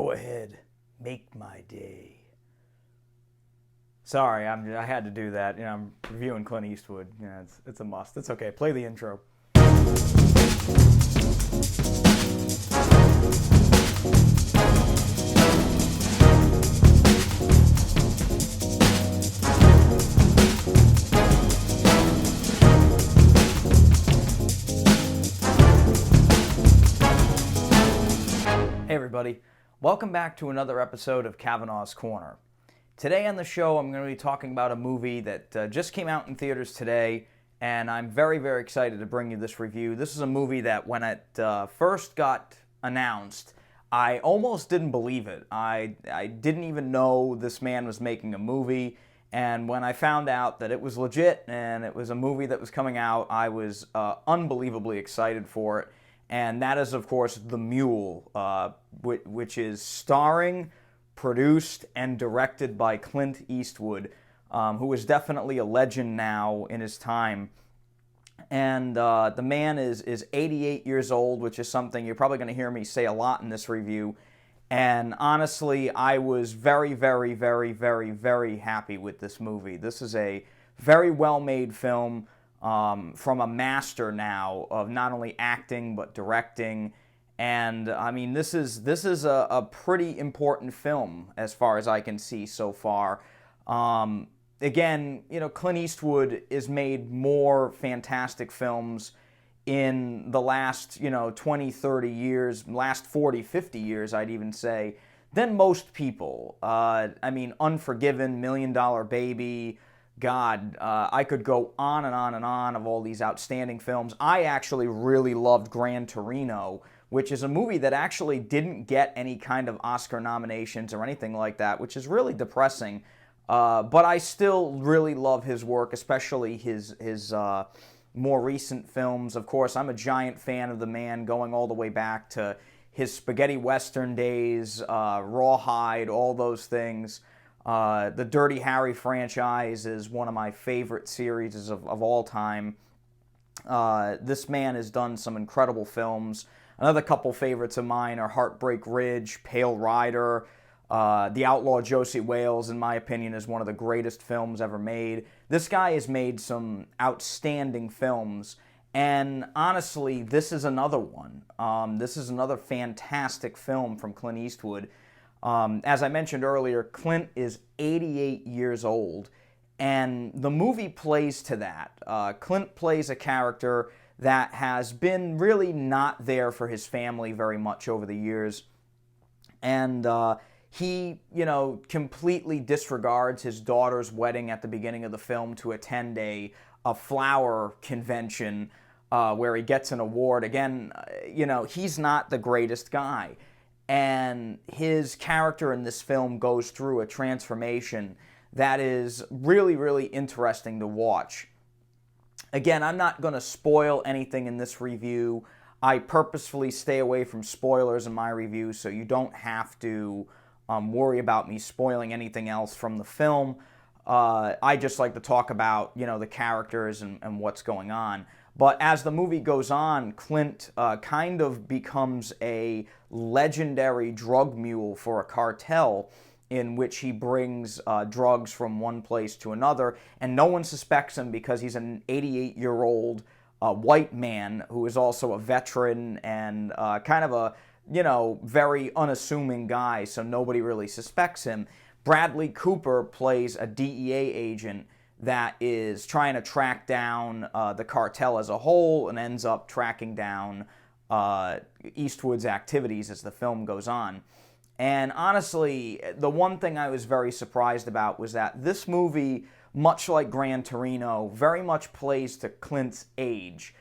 Go ahead, make my day. Sorry, I had to do that. I'm reviewing Clint Eastwood. It's a must. It's okay. Play the intro. Hey everybody, welcome back to another episode of Cavanaugh's Corner. Today on the show I'm going to be talking about a movie that just came out in theaters today, and I'm very, very excited to bring you this review. This is a movie that when it first got announced, I almost didn't believe it. I didn't even know this man was making a movie, and when I found out that it was legit and it was a movie that was coming out, I was unbelievably excited for it. And that is, of course, The Mule, which is starring, produced, and directed by Clint Eastwood, who is definitely a legend now in his time. And the man is 88 years old, which is something you're probably going to hear me say a lot in this review. And honestly, I was very, very, very, very, very happy with this movie. This is a very well-made film. From a master now of not only acting but directing, and I mean this is a pretty important film as far as I can see so far. Again, Clint Eastwood has made more fantastic films in the last 20, 30 years, last 40, 50 years I'd even say, than most people. I mean, Unforgiven, $1 Million Baby. God, I could go on and on and on of all these outstanding films. I actually really loved Gran Torino, which is a movie that actually didn't get any kind of Oscar nominations or anything like that, which is really depressing. But I still really love his work, especially his more recent films. Of course, I'm a giant fan of the man, going all the way back to his spaghetti western days, Rawhide, all those things. The Dirty Harry franchise is one of my favorite series of all time. This man has done some incredible films. Another couple favorites of mine are Heartbreak Ridge, Pale Rider. The Outlaw Josie Wales, in my opinion, is one of the greatest films ever made. This guy has made some outstanding films, and honestly, this is another one. This is another fantastic film from Clint Eastwood. As I mentioned earlier, Clint is 88 years old, and the movie plays to that. Clint plays a character that has been really not there for his family very much over the years, and he, completely disregards his daughter's wedding at the beginning of the film to attend a flower convention where he gets an award. Again, he's not the greatest guy. And his character in this film goes through a transformation that is really, really interesting to watch. Again, I'm not going to spoil anything in this review. I purposefully stay away from spoilers in my review, so you don't have to worry about me spoiling anything else from the film. I just like to talk about, the characters and what's going on. But as the movie goes on, Clint kind of becomes a legendary drug mule for a cartel in which he brings drugs from one place to another, and no one suspects him because he's an 88-year-old white man who is also a veteran and kind of a, very unassuming guy, so nobody really suspects him. Bradley Cooper plays a DEA agent that is trying to track down the cartel as a whole and ends up tracking down Eastwood's activities as the film goes on. And honestly, the one thing I was very surprised about was that this movie, much like Gran Torino, very much plays to Clint's age.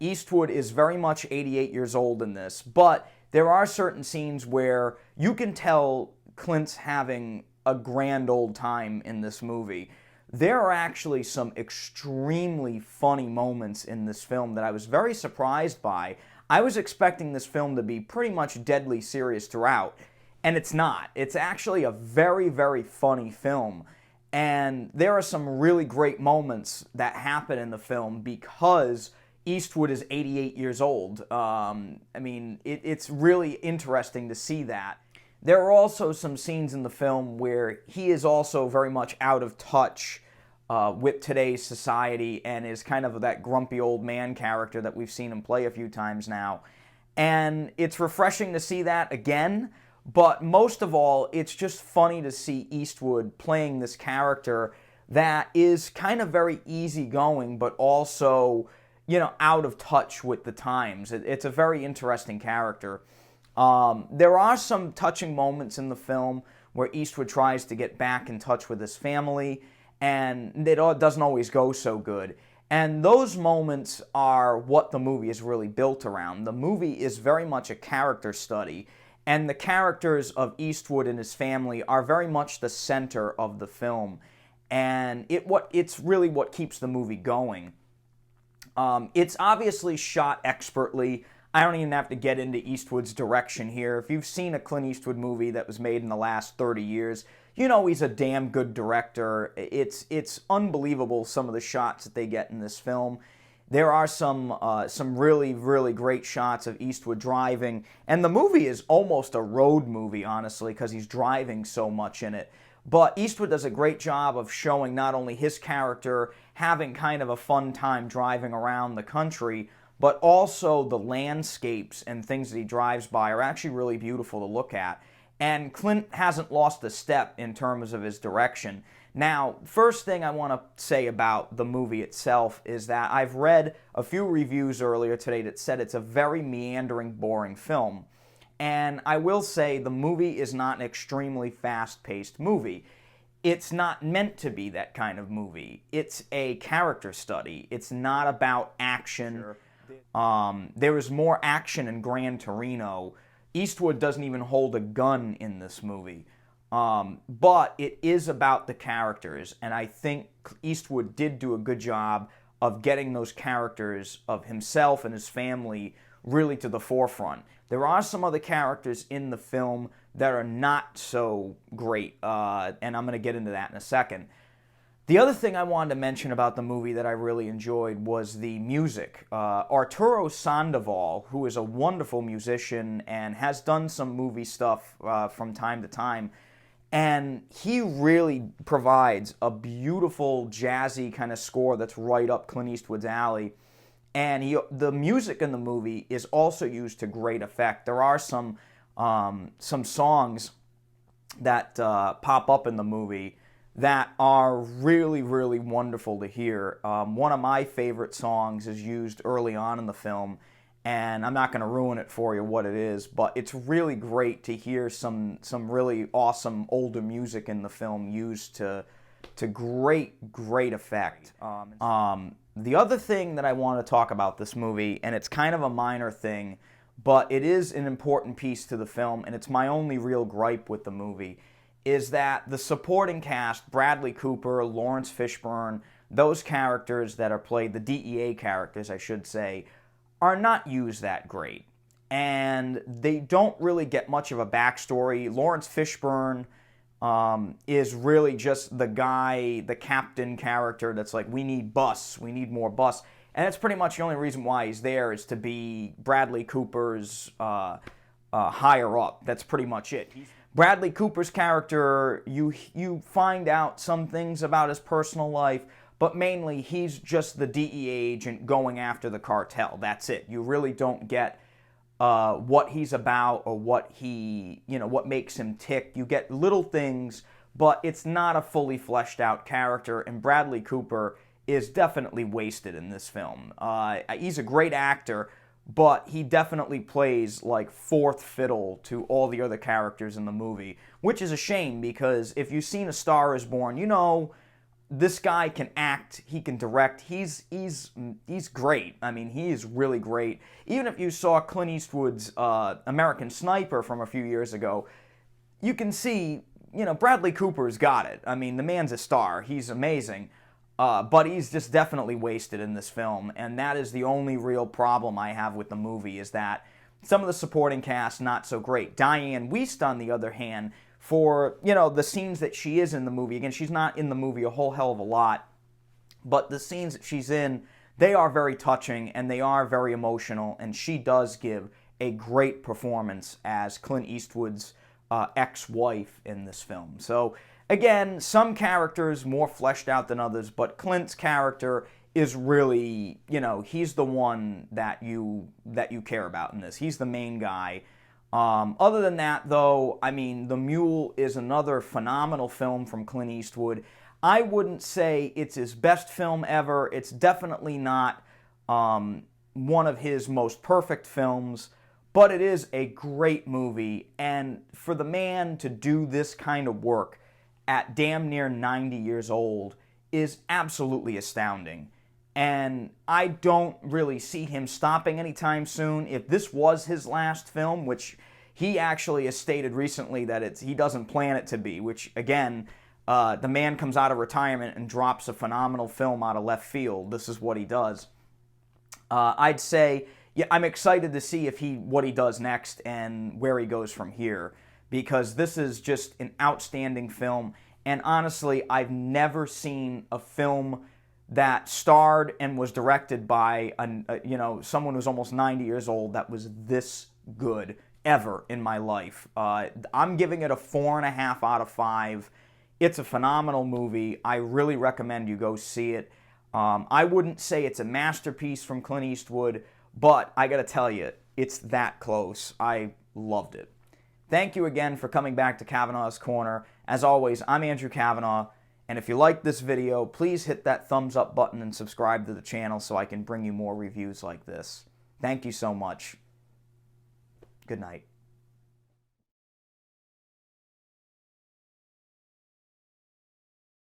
Eastwood is very much 88 years old in this, but there are certain scenes where you can tell Clint's having a grand old time in this movie. There are actually some extremely funny moments in this film that I was very surprised by. I was expecting this film to be pretty much deadly serious throughout, and it's not. It's actually a very, very funny film, and there are some really great moments that happen in the film because Eastwood is 88 years old. It's really interesting to see that. there are also some scenes in the film where he is also very much out of touch with today's society and is kind of that grumpy old man character that we've seen him play a few times now. And it's refreshing to see that again, but most of all, it's just funny to see Eastwood playing this character that is kind of very easygoing, but also, out of touch with the times. It's a very interesting character. There are some touching moments in the film where Eastwood tries to get back in touch with his family, and it doesn't always go so good. And those moments are what the movie is really built around. The movie is very much a character study, and the characters of Eastwood and his family are very much the center of the film. And it's really what keeps the movie going. It's obviously shot expertly. I don't even have to get into Eastwood's direction here. If you've seen a Clint Eastwood movie that was made in the last 30 years, you know he's a damn good director. It's unbelievable, some of the shots that they get in this film. There are some really, really great shots of Eastwood driving, and the movie is almost a road movie, honestly, because he's driving so much in it. But Eastwood does a great job of showing not only his character having kind of a fun time driving around the country, but also the landscapes and things that he drives by are actually really beautiful to look at. And Clint hasn't lost a step in terms of his direction. Now, first thing I want to say about the movie itself is that I've read a few reviews earlier today that said it's a very meandering, boring film. And I will say the movie is not an extremely fast-paced movie. It's not meant to be that kind of movie. It's a character study. It's not about action. Sure. There is more action in Gran Torino. Eastwood doesn't even hold a gun in this movie. But it is about the characters, and I think Eastwood did do a good job of getting those characters of himself and his family really to the forefront. There are some other characters in the film that are not so great, and I'm going to get into that in a second. The other thing I wanted to mention about the movie that I really enjoyed was the music. Arturo Sandoval, who is a wonderful musician and has done some movie stuff from time to time, and he really provides a beautiful jazzy kind of score that's right up Clint Eastwood's alley. And the music in the movie is also used to great effect. There are some songs that pop up in the movie that are really, really wonderful to hear. One of my favorite songs is used early on in the film, and I'm not going to ruin it for you what it is, but it's really great to hear some really awesome older music in the film used to great effect. The other thing that I want to talk about this movie, and it's kind of a minor thing, but it is an important piece to the film, and it's my only real gripe with the movie, is that the supporting cast, Bradley Cooper, Lawrence Fishburne, those characters that are played, the DEA characters, I should say, are not used that great. And they don't really get much of a backstory. Lawrence Fishburne is really just the guy, the captain character that's like, we need more bus. And that's pretty much the only reason why he's there, is to be Bradley Cooper's higher up. That's pretty much it. Bradley Cooper's character, you find out some things about his personal life, but mainly he's just the DEA agent going after the cartel. That's it. You really don't get what he's about or what makes him tick. You get little things, but it's not a fully fleshed out character, and Bradley Cooper is definitely wasted in this film. He's a great actor, but he definitely plays like fourth fiddle to all the other characters in the movie, which is a shame, because if you've seen A Star Is Born, you know this guy can act, he can direct, he's great. I mean, he is really great. Even if you saw Clint Eastwood's American Sniper from a few years ago, you can see, Bradley Cooper's got it. I mean, the man's a star, he's amazing. But he's just definitely wasted in this film, and that is the only real problem I have with the movie, is that some of the supporting cast, not so great. Diane Wiest, on the other hand, for, the scenes that she is in the movie, again, she's not in the movie a whole hell of a lot, but the scenes that she's in, they are very touching, and they are very emotional, and she does give a great performance as Clint Eastwood's ex-wife in this film. So again, some characters more fleshed out than others, but Clint's character is really, he's the one that you care about in this. He's the main guy. Other than that, though, I mean, The Mule is another phenomenal film from Clint Eastwood. I wouldn't say it's his best film ever. It's definitely not one of his most perfect films, but it is a great movie. And for the man to do this kind of work at damn near 90 years old is absolutely astounding. And I don't really see him stopping anytime soon. If this was his last film, which he actually has stated recently that he doesn't plan it to be, which again, the man comes out of retirement and drops a phenomenal film out of left field. This is what he does. I'd say, yeah, I'm excited to see what he does next and where he goes from here, because this is just an outstanding film. And honestly, I've never seen a film that starred and was directed by someone who's almost 90 years old that was this good ever in my life. I'm giving it a 4.5 out of 5. It's a phenomenal movie. I really recommend you go see it. I wouldn't say it's a masterpiece from Clint Eastwood, but I gotta tell you, it's that close. I loved it. Thank you again for coming back to Cavanaugh's Corner. As always, I'm Andrew Cavanaugh, and if you liked this video, please hit that thumbs up button and subscribe to the channel so I can bring you more reviews like this. Thank you so much. Good night.